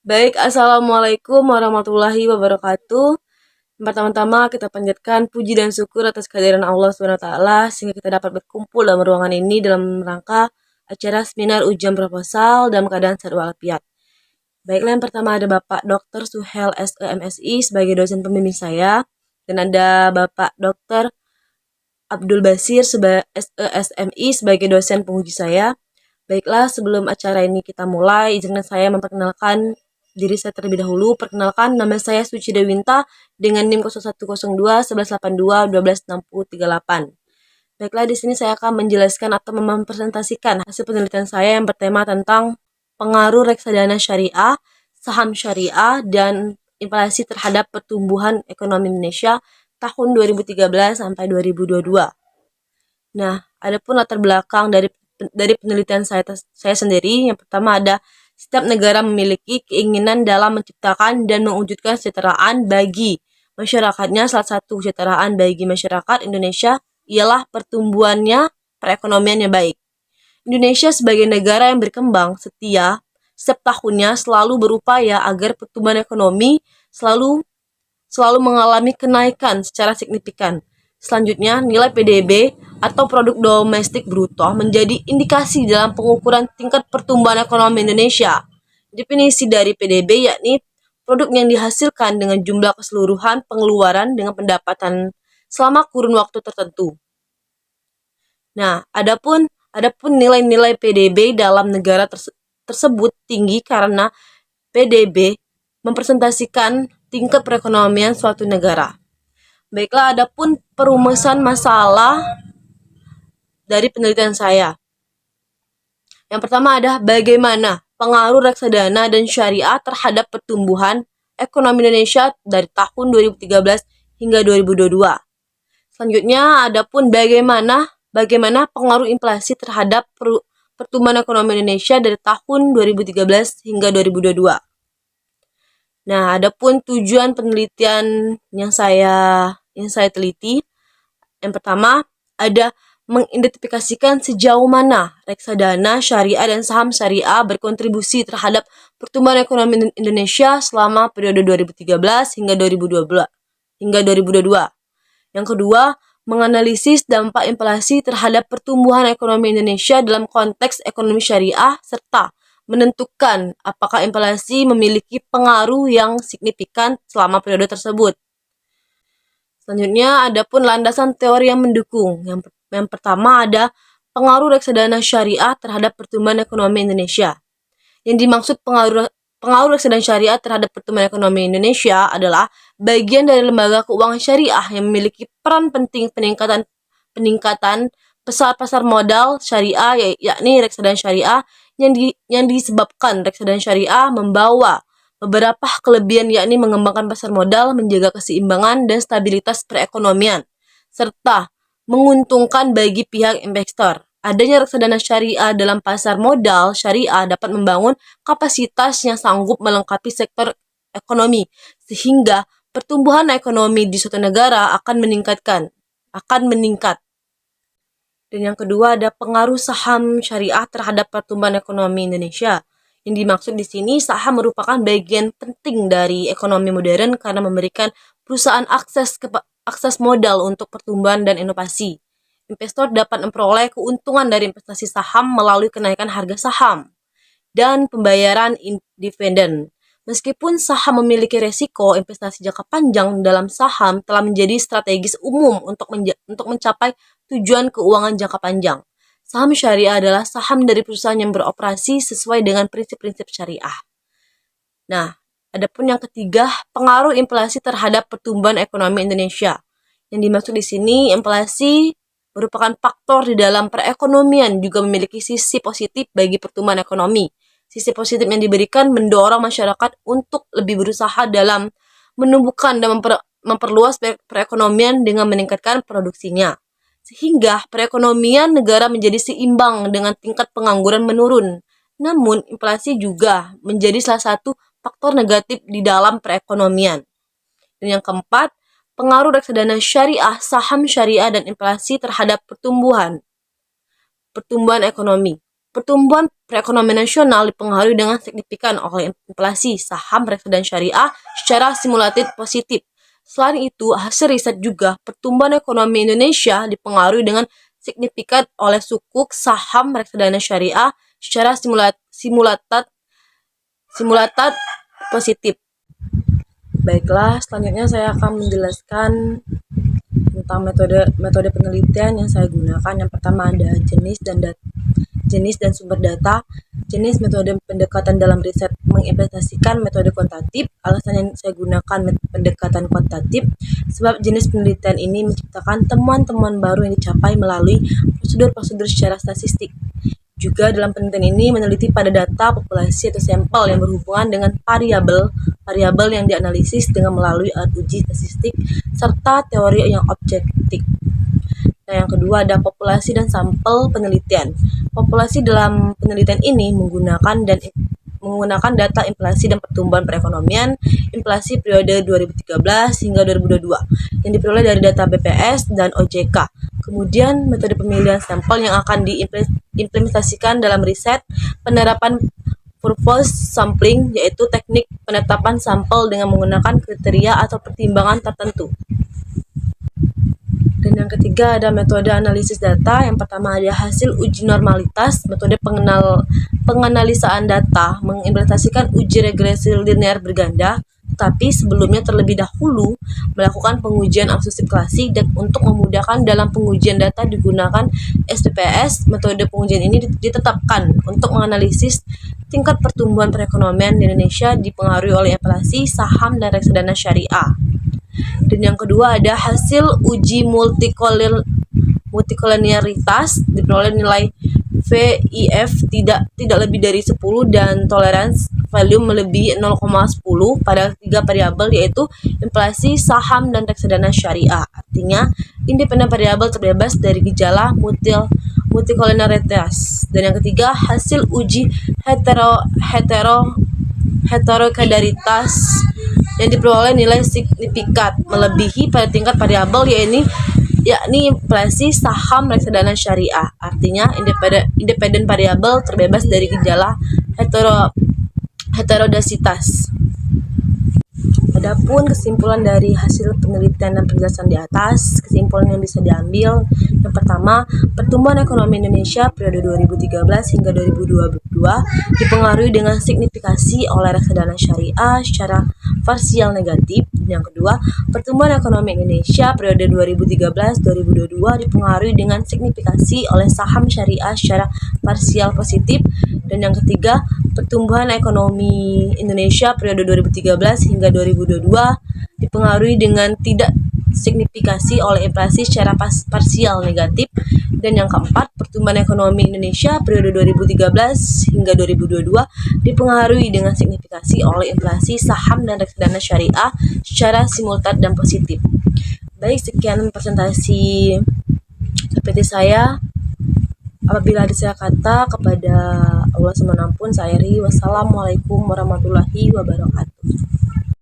Baik, Assalamualaikum warahmatullahi wabarakatuh. Pertama-tama kita panjatkan puji dan syukur atas kehadiran Allah SWT sehingga kita dapat berkumpul dalam ruangan ini dalam rangka acara seminar ujian proposal dalam keadaan sehat walafiat. Baiklah, yang pertama ada Bapak Dr. Suhel SEMSI sebagai dosen pembimbing saya, dan ada Bapak Dr. Abdul Basir SESMI sebagai dosen penguji saya. Baiklah, sebelum acara ini kita mulai, izinkan saya memperkenalkan diri saya terlebih dahulu. Perkenalkan, nama saya Suci Dewinta dengan NIM 0102 1182 126038. Baiklah, di sini saya akan menjelaskan atau mempresentasikan hasil penelitian saya yang bertema tentang pengaruh reksadana syariah, saham syariah, dan inflasi terhadap pertumbuhan ekonomi Indonesia tahun 2013 sampai 2022. Nah, adapun latar belakang dari penelitian saya sendiri, yang pertama ada setiap negara memiliki keinginan dalam menciptakan dan mewujudkan kesejahteraan bagi masyarakatnya. Salah satu kesejahteraan bagi masyarakat Indonesia ialah pertumbuhannya perekonomian yang baik. Indonesia sebagai negara yang berkembang setiap tahunnya selalu berupaya agar pertumbuhan ekonomi selalu mengalami kenaikan secara signifikan. Selanjutnya, nilai PDB atau produk domestik bruto menjadi indikasi dalam pengukuran tingkat pertumbuhan ekonomi Indonesia. Definisi dari PDB yakni produk yang dihasilkan dengan jumlah keseluruhan pengeluaran dengan pendapatan selama kurun waktu tertentu. Nah, adapun nilai-nilai PDB dalam negara tersebut tinggi karena PDB mempresentasikan tingkat perekonomian suatu negara. Baiklah, adapun perumusan masalah dari penelitian saya. Yang pertama adalah bagaimana pengaruh reksadana dan syariah terhadap pertumbuhan ekonomi Indonesia dari tahun 2013 hingga 2022. Selanjutnya, adapun bagaimana pengaruh inflasi terhadap pertumbuhan ekonomi Indonesia dari tahun 2013 hingga 2022. Nah, adapun tujuan penelitian yang saya teliti, yang pertama ada mengidentifikasikan sejauh mana reksadana syariah dan saham syariah berkontribusi terhadap pertumbuhan ekonomi Indonesia selama periode 2013 hingga 2022. Yang kedua, menganalisis dampak inflasi terhadap pertumbuhan ekonomi Indonesia dalam konteks ekonomi syariah serta menentukan apakah inflasi memiliki pengaruh yang signifikan selama periode tersebut. Selanjutnya, ada pun landasan teori yang mendukung. Yang pertama ada pengaruh reksadana syariah terhadap pertumbuhan ekonomi Indonesia. Yang dimaksud pengaruh reksadana syariah terhadap pertumbuhan ekonomi Indonesia adalah bagian dari lembaga keuangan syariah yang memiliki peran penting peningkatan pasar modal syariah, yakni reksadana syariah, yang disebabkan reksadana syariah membawa beberapa kelebihan, yakni mengembangkan pasar modal, menjaga keseimbangan dan stabilitas perekonomian, serta menguntungkan bagi pihak investor. Adanya reksadana syariah dalam pasar modal syariah dapat membangun kapasitas yang sanggup melengkapi sektor ekonomi, sehingga pertumbuhan ekonomi di suatu negara akan meningkat. Dan yang kedua ada pengaruh saham syariah terhadap pertumbuhan ekonomi Indonesia. Yang dimaksud di sini, saham merupakan bagian penting dari ekonomi modern karena memberikan perusahaan akses modal untuk pertumbuhan dan inovasi. Investor dapat memperoleh keuntungan dari investasi saham melalui kenaikan harga saham dan pembayaran dividen. Meskipun saham memiliki resiko, investasi jangka panjang dalam saham telah menjadi strategis umum untuk mencapai tujuan keuangan jangka panjang. Saham syariah adalah saham dari perusahaan yang beroperasi sesuai dengan prinsip-prinsip syariah. Nah, adapun yang ketiga, pengaruh inflasi terhadap pertumbuhan ekonomi Indonesia. Yang dimaksud di sini, inflasi merupakan faktor di dalam perekonomian, juga memiliki sisi positif bagi pertumbuhan ekonomi. Sisi positif yang diberikan mendorong masyarakat untuk lebih berusaha dalam menumbuhkan dan memperluas perekonomian dengan meningkatkan produksinya. Sehingga perekonomian negara menjadi seimbang dengan tingkat pengangguran menurun. Namun, inflasi juga menjadi salah satu faktor negatif di dalam perekonomian. Dan yang keempat, pengaruh reksadana syariah, saham syariah, dan inflasi terhadap pertumbuhan ekonomi. Pertumbuhan perekonomian nasional dipengaruhi dengan signifikan oleh inflasi saham, reksadana syariah secara simulatif positif. Selain itu, hasil riset juga pertumbuhan ekonomi Indonesia dipengaruhi dengan signifikan oleh sukuk saham, reksadana syariah secara simulatat positif. Baiklah, selanjutnya saya akan menjelaskan tentang metode penelitian yang saya gunakan. Yang pertama ada jenis dan sumber data. Jenis metode pendekatan dalam riset mengimplementasikan metode kuantitatif. Alasan yang saya gunakan pendekatan kuantitatif sebab jenis penelitian ini menciptakan temuan-temuan baru yang dicapai melalui prosedur-prosedur secara statistik. Juga dalam penelitian ini meneliti pada data populasi atau sampel yang berhubungan dengan variabel yang dianalisis dengan melalui alat uji statistik serta teori yang objektif. Nah, yang kedua ada populasi dan sampel penelitian. Populasi dalam penelitian ini menggunakan data inflasi dan pertumbuhan perekonomian, inflasi periode 2013 hingga 2022 yang diperoleh dari data BPS dan OJK. Kemudian metode pemilihan sampel yang akan diimplementasikan dalam riset, penerapan purpose sampling, yaitu teknik penetapan sampel dengan menggunakan kriteria atau pertimbangan tertentu. Dan yang ketiga ada metode analisis data. Yang pertama ada hasil uji normalitas. Metode penganalisaan data mengimplementasikan uji regresi linear berganda, tetapi sebelumnya terlebih dahulu melakukan pengujian absorpsi klasik, dan untuk memudahkan dalam pengujian data digunakan SPPS. Metode pengujian ini ditetapkan untuk menganalisis tingkat pertumbuhan perekonomian di Indonesia dipengaruhi oleh inflasi, saham, dan reksadana syariah. Dan yang kedua ada hasil uji multikolonialitas diperoleh nilai VIF tidak lebih dari 10 dan tolerance value melebihi 0,10 pada 3 variabel, yaitu inflasi, saham, dan reksadana syariah. Artinya independen variabel terbebas dari gejala multikolonialitas. Dan yang ketiga hasil uji heterokedaritas yang diperoleh nilai signifikan melebihi pada tingkat variabel yakni inflasi, saham, reksadana syariah. Artinya independen variabel terbebas dari gejala heterodasitas. Adapun kesimpulan dari hasil penelitian dan penjelasan di atas, kesimpulan yang bisa diambil, yang pertama, pertumbuhan ekonomi Indonesia periode 2013 hingga 2022 dipengaruhi dengan signifikasi oleh reksadana syariah secara parsial negatif. Dan yang kedua, pertumbuhan ekonomi Indonesia periode 2013-2022 dipengaruhi dengan signifikasi oleh saham syariah secara parsial positif. Dan yang ketiga, pertumbuhan ekonomi Indonesia periode 2013 hingga 2022 dipengaruhi dengan tidak signifikasi oleh inflasi secara parsial negatif. Dan yang keempat, pertumbuhan ekonomi Indonesia periode 2013 hingga 2022 dipengaruhi dengan signifikasi oleh inflasi, saham, dan reksadana syariah secara simultan dan positif. Baik, sekian presentasi seperti saya. Apabila ada salah kata, kepada Allah Subhanahu wa ta'ala saya akhiri. Wassalamualaikum warahmatullahi wabarakatuh.